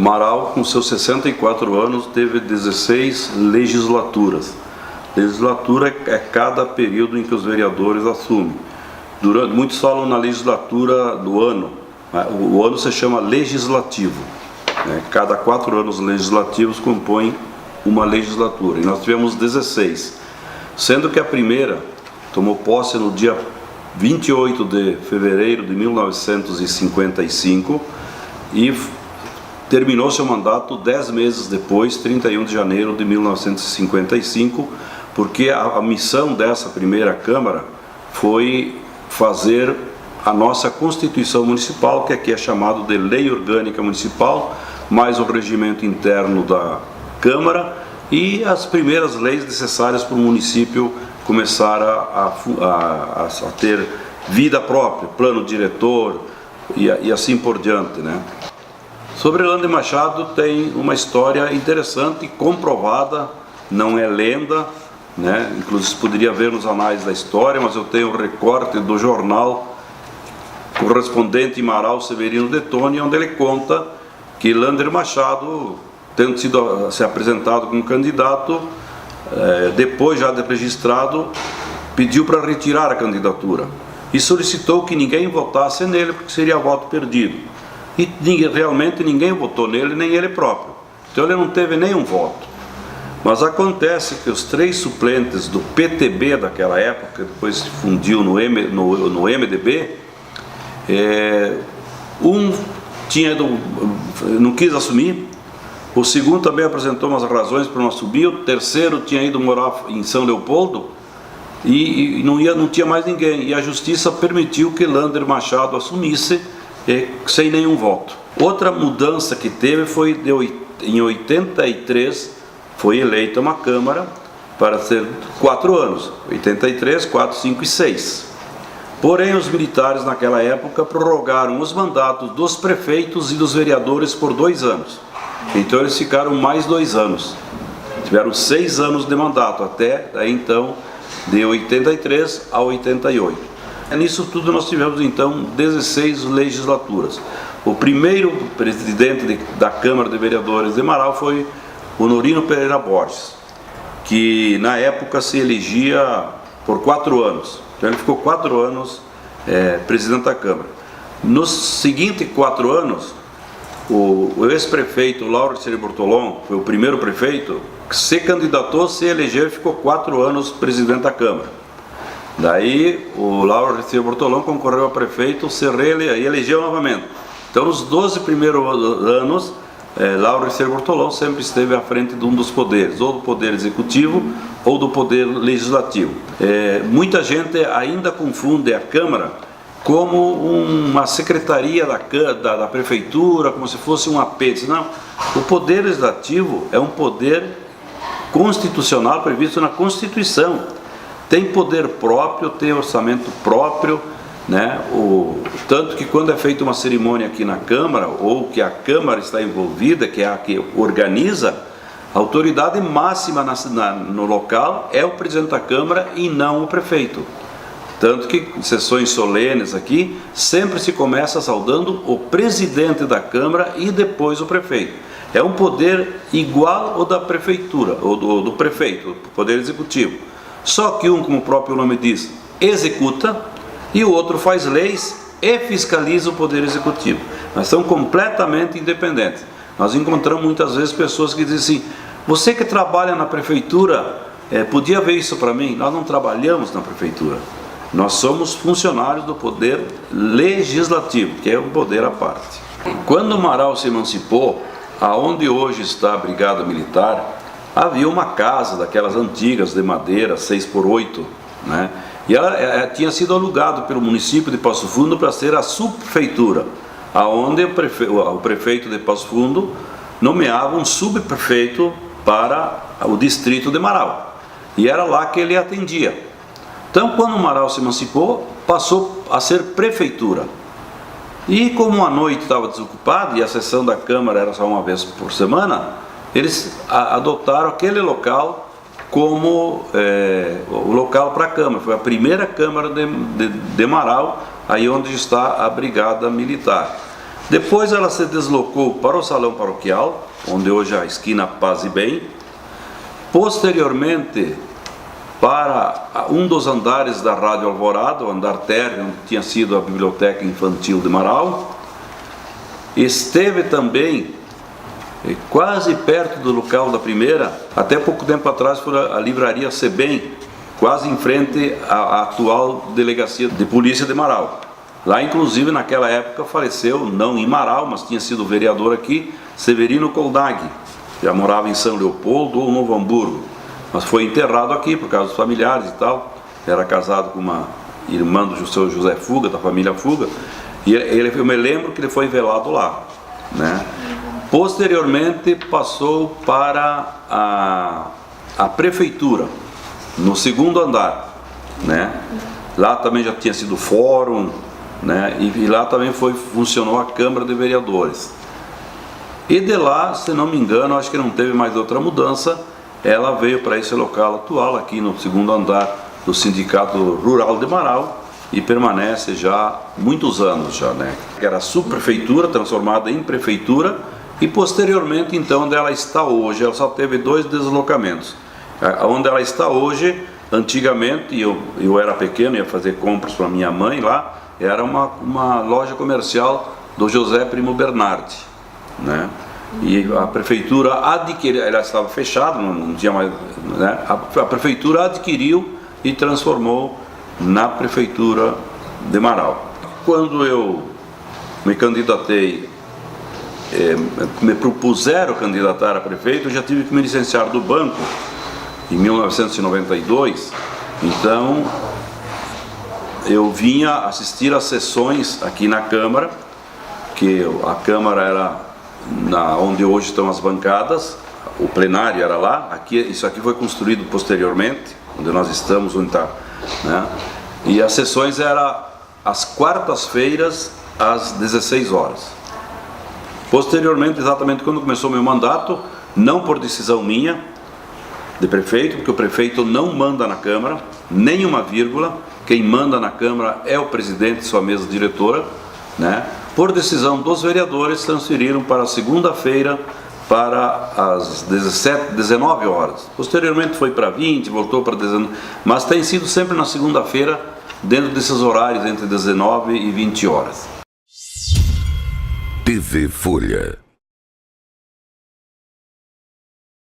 Marau, com seus 64 anos, teve 16 legislaturas. Legislatura é cada período em que os vereadores assumem. Muitos falam na legislatura do ano. O ano se chama legislativo. Cada 4 anos legislativos compõem uma legislatura. E nós tivemos 16. Sendo que a primeira tomou posse no dia 28 de fevereiro de 1955 e terminou seu mandato 10 meses depois, 31 de janeiro de 1955, porque a missão dessa primeira Câmara foi fazer a nossa Constituição Municipal, que aqui é chamado de Lei Orgânica Municipal, mais o regimento interno da Câmara e as primeiras leis necessárias para o município começar a ter vida própria, plano diretor e assim por diante, né? Sobre Lander Machado tem uma história interessante, comprovada, não é lenda, né? Inclusive poderia ver nos anais da história, mas eu tenho um recorte do jornal correspondente Marau Severino Detoni, onde ele conta que Lander Machado, tendo se apresentado como candidato, depois já de registrado, pediu para retirar a candidatura e solicitou que ninguém votasse nele, porque seria voto perdido. E realmente ninguém votou nele, nem ele próprio. Então ele não teve nenhum voto. Mas acontece que os 3 suplentes do PTB daquela época, depois se fundiu no MDB, não quis assumir, o segundo também apresentou umas razões para não assumir, o terceiro tinha ido morar em São Leopoldo e não tinha mais ninguém. E a justiça permitiu que Lander Machado assumisse sem nenhum voto. Outra mudança que teve foi em 83, foi eleita uma Câmara para ser 4 anos, 83, 4, 5 e 6. Porém, os militares naquela época prorrogaram os mandatos dos prefeitos e dos vereadores por 2 anos. Então eles ficaram mais 2 anos. Tiveram 6 anos de mandato, até aí então, de 83 a 88. Nisso tudo nós tivemos então 16 legislaturas. O primeiro presidente da Câmara de Vereadores de Marau foi Honorino Pereira Borges, que na época se elegia por 4 anos. Então ele ficou 4 anos presidente da Câmara. Nos seguintes 4 anos, o ex-prefeito Lauro de Bortolom, foi o primeiro prefeito, que se candidatou, se elegeu e ficou 4 anos presidente da Câmara. Daí o Lauro de Bortolom concorreu a prefeito, se elegeu novamente. Então nos 12 primeiros anos, Lauro de Bortolom sempre esteve à frente de um dos poderes, ou do poder executivo ou do poder legislativo. Muita gente ainda confunde a Câmara como uma secretaria da prefeitura, como se fosse um apêndice. Não, o poder legislativo é um poder constitucional previsto na Constituição. Tem poder próprio, tem orçamento próprio, né? Tanto que quando é feita uma cerimônia aqui na Câmara, ou que a Câmara está envolvida, que é a que organiza, a autoridade máxima no local é o presidente da Câmara e não o prefeito. Tanto que em sessões solenes aqui, sempre se começa saudando o presidente da Câmara e depois o prefeito. É um poder igual ao da prefeitura, ou do prefeito, o poder executivo. Só que um, como o próprio nome diz, executa, e o outro faz leis e fiscaliza o poder executivo. Mas são completamente independentes. Nós encontramos muitas vezes pessoas que dizem assim: você que trabalha na prefeitura, podia ver isso para mim? Nós não trabalhamos na prefeitura. Nós somos funcionários do poder legislativo, que é um poder à parte. Quando Marau se emancipou, aonde hoje está a Brigada Militar, havia uma casa daquelas antigas de madeira, 6x8, né? E ela tinha sido alugada pelo município de Passo Fundo para ser a subprefeitura, aonde o prefeito de Passo Fundo nomeava um subprefeito para o distrito de Marau. E era lá que ele atendia. Então, quando Marau se emancipou, passou a ser prefeitura. E como a noite estava desocupada e a sessão da Câmara era só uma vez por semana, eles adotaram aquele local como o local para a Câmara. Foi a primeira Câmara de Marau, aí onde está a Brigada Militar. Depois ela se deslocou para o salão paroquial, onde hoje é a esquina Paz e Bem. Posteriormente, para um dos andares da Rádio Alvorada, o andar térreo, onde tinha sido a Biblioteca Infantil de Marau. Esteve também quase perto do local da primeira, até pouco tempo atrás foi a livraria Sebem, quase em frente à atual delegacia de polícia de Marau. Lá, inclusive, naquela época faleceu, não em Marau, mas tinha sido vereador aqui, Severino Koldag, já morava em São Leopoldo ou Novo Hamburgo, mas foi enterrado aqui por causa dos familiares e tal. Era casado com uma irmã do seu José Fuga, da família Fuga, e eu me lembro que ele foi velado lá, né? Posteriormente passou para a prefeitura, no segundo andar, né? Lá também já tinha sido fórum, né? E lá também funcionou a Câmara de Vereadores. E de lá, se não me engano, acho que não teve mais outra mudança, ela veio para esse local atual, aqui no segundo andar do Sindicato Rural de Marau, e permanece já há muitos anos já, né? Era subprefeitura, transformada em prefeitura, e posteriormente, então, onde ela está hoje, ela só teve 2 deslocamentos. Onde ela está hoje, antigamente, eu era pequeno, ia fazer compras para minha mãe lá, era uma loja comercial do José Primo Bernardi, né? E a prefeitura adquiriu, ela estava fechada, não tinha mais, né? A prefeitura adquiriu e transformou na prefeitura de Marau. Quando eu me candidatei, me propuseram candidatar a prefeito, eu já tive que me licenciar do banco em 1992, então eu vinha assistir às sessões aqui na Câmara, que a Câmara era onde hoje estão as bancadas, o plenário era lá, isso aqui foi construído posteriormente, onde nós estamos, onde está, né? E as sessões eram às quartas-feiras, às 16 horas. Posteriormente, exatamente quando começou meu mandato, não por decisão minha, de prefeito, porque o prefeito não manda na Câmara, nem uma vírgula, quem manda na Câmara é o presidente e sua mesa diretora, né? Por decisão dos vereadores, transferiram para segunda-feira, para as 19 horas. Posteriormente foi para 20, voltou para 19, mas tem sido sempre na segunda-feira, dentro desses horários entre 19 e 20 horas. TV Folha.